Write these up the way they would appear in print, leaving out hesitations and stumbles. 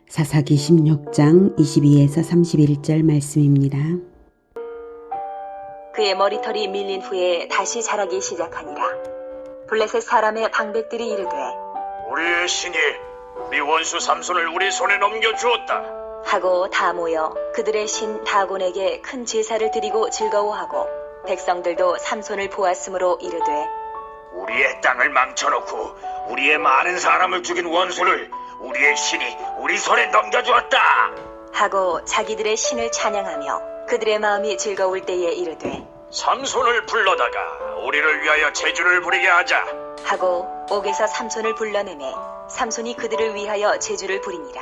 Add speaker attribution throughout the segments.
Speaker 1: 사사기 16장 22에서 31절 말씀입니다.
Speaker 2: 그의 머리털이 밀린 후에 다시 자라기 시작하니라. 블레셋 사람의 방백들이 이르되
Speaker 3: 우리의 신이 우리 원수 삼손을 우리 손에 넘겨주었다
Speaker 2: 하고 다 모여 그들의 신 다곤에게 큰 제사를 드리고 즐거워하고 백성들도 삼손을 보았으므로 이르되
Speaker 3: 우리의 땅을 망쳐놓고 우리의 많은 사람을 죽인 원수를 우리의 신이 우리 손에 넘겨주었다
Speaker 2: 하고 자기들의 신을 찬양하며 그들의 마음이 즐거울 때에 이르되
Speaker 3: 삼손을 불러다가 우리를 위하여 제주를 부리게 하자
Speaker 2: 하고 옥에서 삼손을 불러내매 삼손이 그들을 위하여 제주를 부리니라.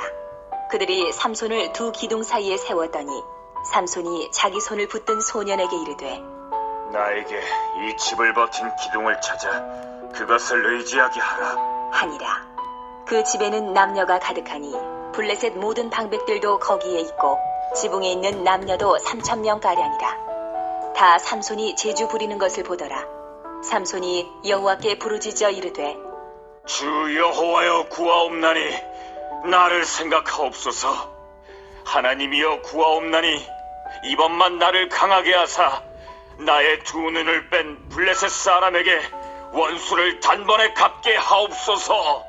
Speaker 2: 그들이 삼손을 두 기둥 사이에 세웠더니 삼손이 자기 손을 붙든 소년에게 이르되
Speaker 3: 나에게 이 집을 버틴 기둥을 찾아 그것을 의지하게 하라
Speaker 2: 하니라. 그 집에는 남녀가 가득하니 블레셋 모든 방백들도 거기에 있고 지붕에 있는 남녀도 3,000명가량이라. 다 삼손이 제주 부리는 것을 보더라. 삼손이 여호와께 부르짖어 이르되
Speaker 3: 주 여호와여 구하옵나니 나를 생각하옵소서 하나님이여 구하옵나니 이번만 나를 강하게 하사 나의 두 눈을 뺀 블레셋 사람에게 원수를 단번에 갚게 하옵소서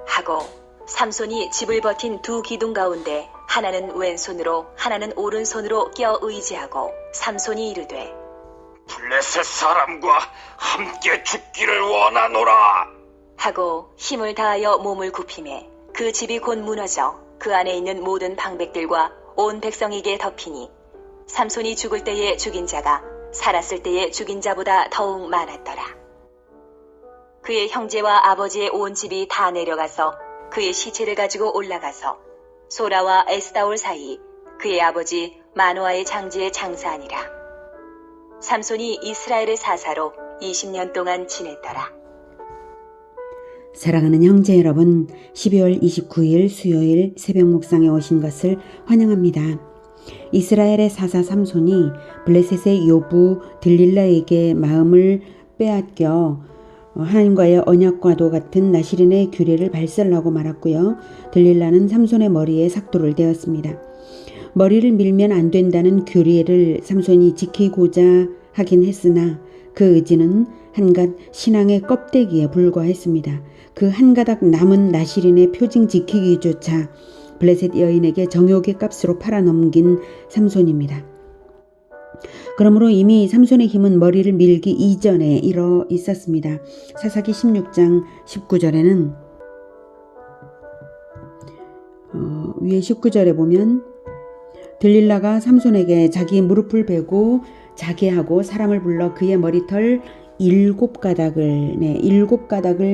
Speaker 2: 하고 삼손이 집을 버틴 두 기둥 가운데 하나는 왼손으로 하나는 오른손으로 껴 의지하고 삼손이 이르되
Speaker 3: 블레셋 사람과 함께 죽기를 원하노라
Speaker 2: 하고 힘을 다하여 몸을 굽히매 그 집이 곧 무너져 그 안에 있는 모든 방백들과 온 백성에게 덮이니 삼손이 죽을 때에 죽인 자가 살았을 때에 죽인 자보다 더욱 많았더라. 그의 형제와 아버지의 온 집이 다 내려가서 그의 시체를 가지고 올라가서 소라와 에스다올 사이 그의 아버지 마노아의 장지에 장사하니라. 삼손이 이스라엘의 사사로 20년 동안 지냈더라.
Speaker 1: 사랑하는 형제 여러분, 12월 29일 수요일 새벽 묵상에 오신 것을 환영합니다. 이스라엘의 사사 삼손이 블레셋의 요부 들릴라에게 마음을 빼앗겨 하나님과의 언약과도 같은 나시린의 규례를 발설하고 말았고요. 들릴라는 삼손의 머리에 삭도를 대었습니다. 머리를 밀면 안 된다는 규례를 삼손이 지키고자 하긴 했으나 그 의지는 한갓 신앙의 껍데기에 불과했습니다. 그 한 가닥 남은 나시린의 표징 지키기조차 블레셋 여인에게 정욕의 값으로 팔아넘긴 삼손입니다. 그러므로 이미 삼손의 힘은 머리를 밀기 이전에 일어 있었습니다. 사사기 16장 19절에는 위에 19절에 보면 들릴라가 삼손에게 자기 무릎을 베고 자게 하고 사람을 불러 그의 머리털 7가닥을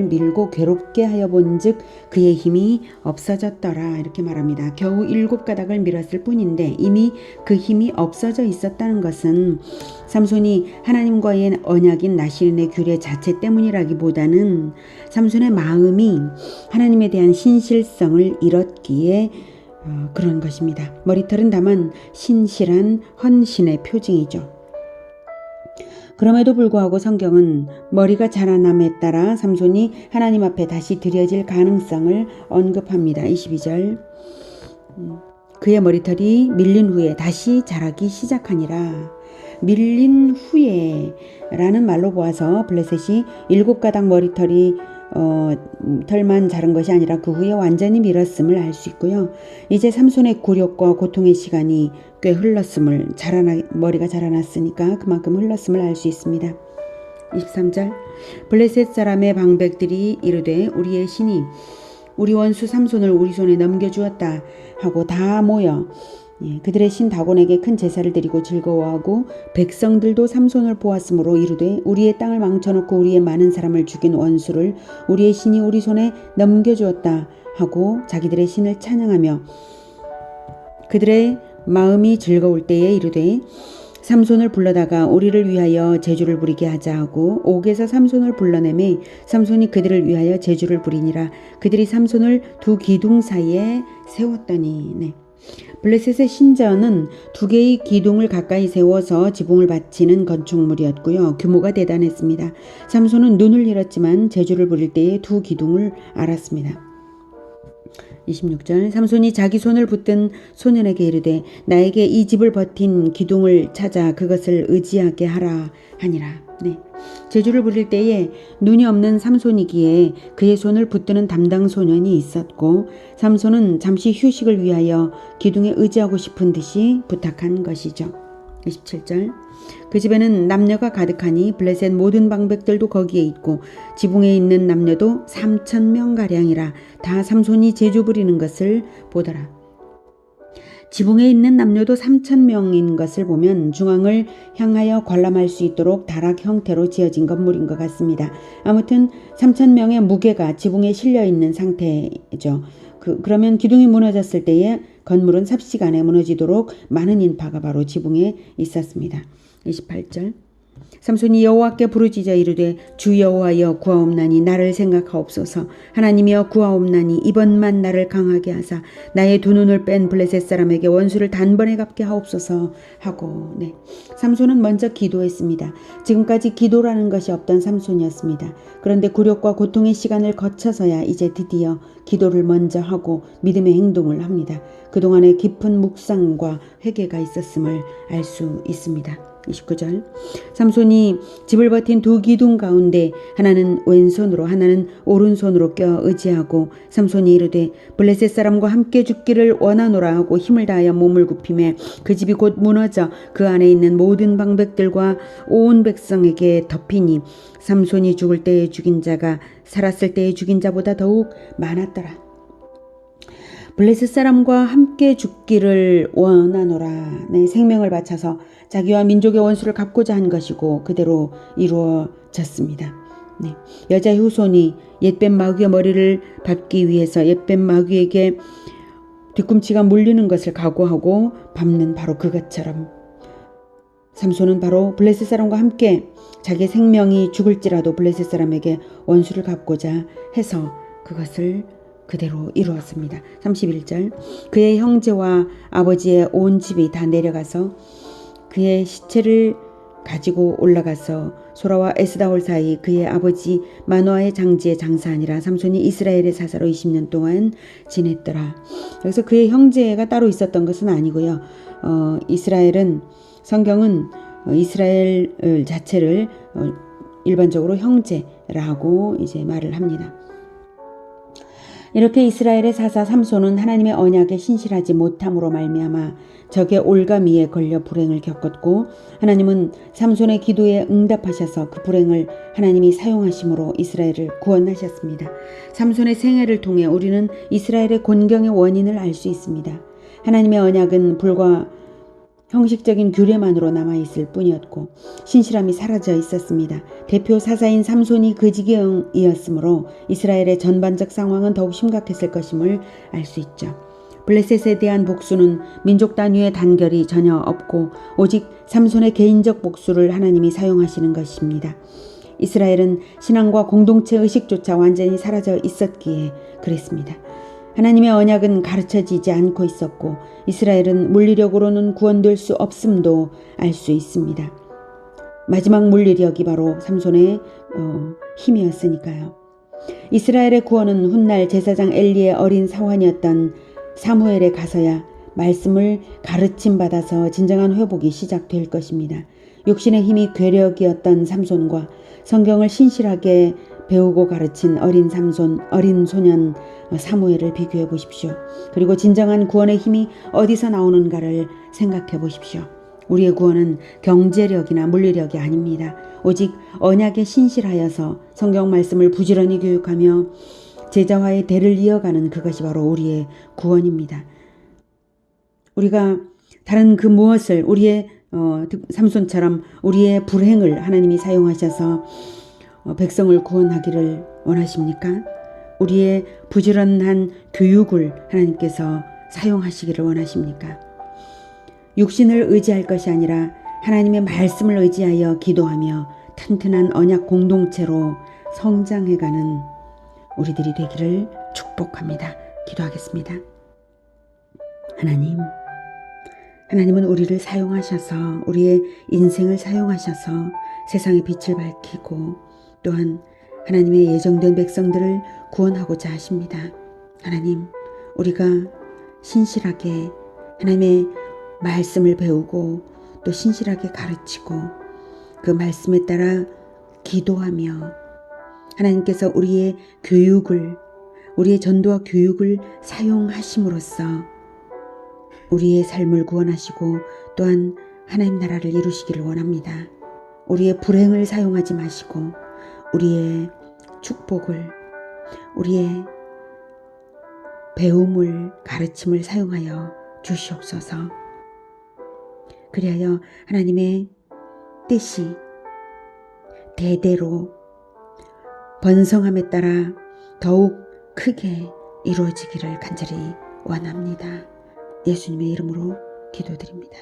Speaker 1: 밀고 괴롭게 하여 본즉 그의 힘이 없어졌더라 이렇게 말합니다. 겨우 7가닥을 밀었을 뿐인데 이미 그 힘이 없어져 있었다는 것은 삼손이 하나님과의 언약인 나시린의 규례 자체 때문이라기보다는 삼손의 마음이 하나님에 대한 신실성을 잃었기에 그런 것입니다. 머리털은 다만 신실한 헌신의 표징이죠. 그럼에도 불구하고 성경은 머리가 자라남에 따라 삼손이 하나님 앞에 다시 드려질 가능성을 언급합니다. 22절 그의 머리털이 밀린 후에 다시 자라기 시작하니라. 밀린 후에 라는 말로 보아서 블레셋이 7가닥 머리털이 털만 자른 것이 아니라 그 후에 완전히 밀었음을 알 수 있고요. 이제 삼손의 굴욕과 고통의 시간이 꽤 흘렀음을 머리가 자라났으니까 그만큼 흘렀음을 알 수 있습니다. 23절 블레셋 사람의 방백들이 이르되 우리의 신이 우리 원수 삼손을 우리 손에 넘겨주었다 하고 다 모여 그들의 신 다곤에게 큰 제사를 드리고 즐거워하고 백성들도 삼손을 보았으므로 이르되 우리의 땅을 망쳐놓고 우리의 많은 사람을 죽인 원수를 우리의 신이 우리 손에 넘겨주었다 하고 자기들의 신을 찬양하며 그들의 마음이 즐거울 때에 이르되 삼손을 불러다가 우리를 위하여 제주를 부리게 하자 하고 옥에서 삼손을 불러내매 삼손이 그들을 위하여 제주를 부리니라. 그들이 삼손을 두 기둥 사이에 세웠더니 블레셋의 신전은 2개의 기둥을 가까이 세워서 지붕을 받치는 건축물이었고요. 규모가 대단했습니다. 삼손은 눈을 잃었지만 제주를 부릴 때의 두 기둥을 알았습니다. 26절 삼손이 자기 손을 붙든 소년에게 이르되 나에게 이 집을 버틴 기둥을 찾아 그것을 의지하게 하라 하니라. 네. 제주를 부릴 때에 눈이 없는 삼손이기에 그의 손을 붙드는 담당 소년이 있었고 삼손은 잠시 휴식을 위하여 기둥에 의지하고 싶은 듯이 부탁한 것이죠. 27절 그 집에는 남녀가 가득하니 블레셋 모든 방백들도 거기에 있고 지붕에 있는 남녀도 3,000명가량이라 다 삼손이 제주 부리는 것을 보더라. 지붕에 있는 남녀도 3,000명인 것을 보면 중앙을 향하여 관람할 수 있도록 다락 형태로 지어진 건물인 것 같습니다. 아무튼 3,000명의 무게가 지붕에 실려 있는 상태죠. 그러면 기둥이 무너졌을 때에 건물은 삽시간에 무너지도록 많은 인파가 바로 지붕에 있었습니다. 28절 삼손이 여호와께 부르짖어 이르되 주 여호와여 구하옵나니 나를 생각하옵소서. 하나님이여 구하옵나니 이번만 나를 강하게 하사 나의 두 눈을 뺀 블레셋 사람에게 원수를 단번에 갚게 하옵소서 하고 삼손은 먼저 기도했습니다. 지금까지 기도라는 것이 없던 삼손이었습니다. 그런데 굴욕과 고통의 시간을 거쳐서야 이제 드디어 기도를 먼저 하고 믿음의 행동을 합니다. 그동안에 깊은 묵상과 회개가 있었음을 알 수 있습니다. 29절 삼손이 집을 버틴 두 기둥 가운데 하나는 왼손으로 하나는 오른손으로 껴 의지하고 삼손이 이르되 블레셋 사람과 함께 죽기를 원하노라 하고 힘을 다하여 몸을 굽히매 그 집이 곧 무너져 그 안에 있는 모든 방백들과 온 백성에게 덮이니 삼손이 죽을 때에 죽인 자가 살았을 때에 죽인 자보다 더욱 많았더라. 블레셋 사람과 함께 죽기를 원하노라. 생명을 바쳐서 자기와 민족의 원수를 갚고자 한 것이고 그대로 이루어졌습니다. 여자의 후손이 옛뱀 마귀의 머리를 밟기 위해서 옛뱀 마귀에게 뒤꿈치가 물리는 것을 각오하고 밟는 바로 그것처럼 삼손은 바로 블레셋 사람과 함께 자기의 생명이 죽을지라도 블레셋 사람에게 원수를 갚고자 해서 그것을 그대로 이루었습니다. 31절 그의 형제와 아버지의 온 집이 다 내려가서 그의 시체를 가지고 올라가서 소라와 에스다올 사이 그의 아버지 마노아의 장지에 장사하니라. 삼손이 이스라엘의 사사로 20년 동안 지냈더라. 여기서 그의 형제가 따로 있었던 것은 아니고요. 이스라엘은 성경은 이스라엘 자체를 일반적으로 형제라고 이제 말을 합니다. 이렇게 이스라엘의 사사 삼손은 하나님의 언약에 신실하지 못함으로 말미암아 적의 올가미에 걸려 불행을 겪었고 하나님은 삼손의 기도에 응답하셔서 그 불행을 하나님이 사용하심으로 이스라엘을 구원하셨습니다. 삼손의 생애를 통해 우리는 이스라엘의 곤경의 원인을 알 수 있습니다. 하나님의 언약은 불과 형식적인 규례만으로 남아있을 뿐이었고 신실함이 사라져 있었습니다. 대표 사사인 삼손이 그 지경이었으므로 이스라엘의 전반적 상황은 더욱 심각했을 것임을 알 수 있죠. 블레셋에 대한 복수는 민족 단위의 단결이 전혀 없고 오직 삼손의 개인적 복수를 하나님이 사용하시는 것입니다. 이스라엘은 신앙과 공동체 의식조차 완전히 사라져 있었기에 그랬습니다. 하나님의 언약은 가르쳐지지 않고 있었고 이스라엘은 물리력으로는 구원될 수 없음도 알 수 있습니다. 마지막 물리력이 바로 삼손의 힘이었으니까요. 이스라엘의 구원은 훗날 제사장 엘리의 어린 사환이었던 사무엘에 가서야 말씀을 가르침받아서 진정한 회복이 시작될 것입니다. 육신의 힘이 괴력이었던 삼손과 성경을 신실하게 배우고 가르친 어린 소년 사무엘을 비교해 보십시오. 그리고 진정한 구원의 힘이 어디서 나오는가를 생각해 보십시오. 우리의 구원은 경제력이나 물리력이 아닙니다. 오직 언약에 신실하여서 성경 말씀을 부지런히 교육하며 제자와의 대를 이어가는 그것이 바로 우리의 구원입니다. 우리가 다른 그 무엇을 우리의 삼손처럼 우리의 불행을 하나님이 사용하셔서 백성을 구원하기를 원하십니까? 우리의 부지런한 교육을 하나님께서 사용하시기를 원하십니까? 육신을 의지할 것이 아니라 하나님의 말씀을 의지하여 기도하며 튼튼한 언약 공동체로 성장해가는 우리들이 되기를 축복합니다. 기도하겠습니다. 하나님은 우리를 사용하셔서 우리의 인생을 사용하셔서 세상의 빛을 밝히고 또한 하나님의 예정된 백성들을 구원하고자 하십니다. 하나님, 우리가 신실하게 하나님의 말씀을 배우고 또 신실하게 가르치고 그 말씀에 따라 기도하며 하나님께서 우리의 교육을, 우리의 전도와 교육을 사용하심으로써 우리의 삶을 구원하시고 또한 하나님 나라를 이루시기를 원합니다. 우리의 불행을 사용하지 마시고 우리의 축복을, 우리의 배움을, 가르침을 사용하여 주시옵소서. 그리하여 하나님의 뜻이 대대로 번성함에 따라 더욱 크게 이루어지기를 간절히 원합니다. 예수님의 이름으로 기도드립니다.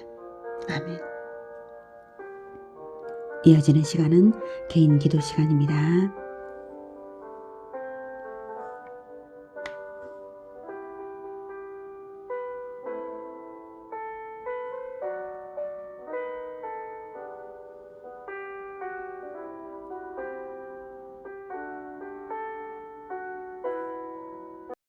Speaker 1: 아멘. 이어지는 시간은 개인 기도 시간입니다.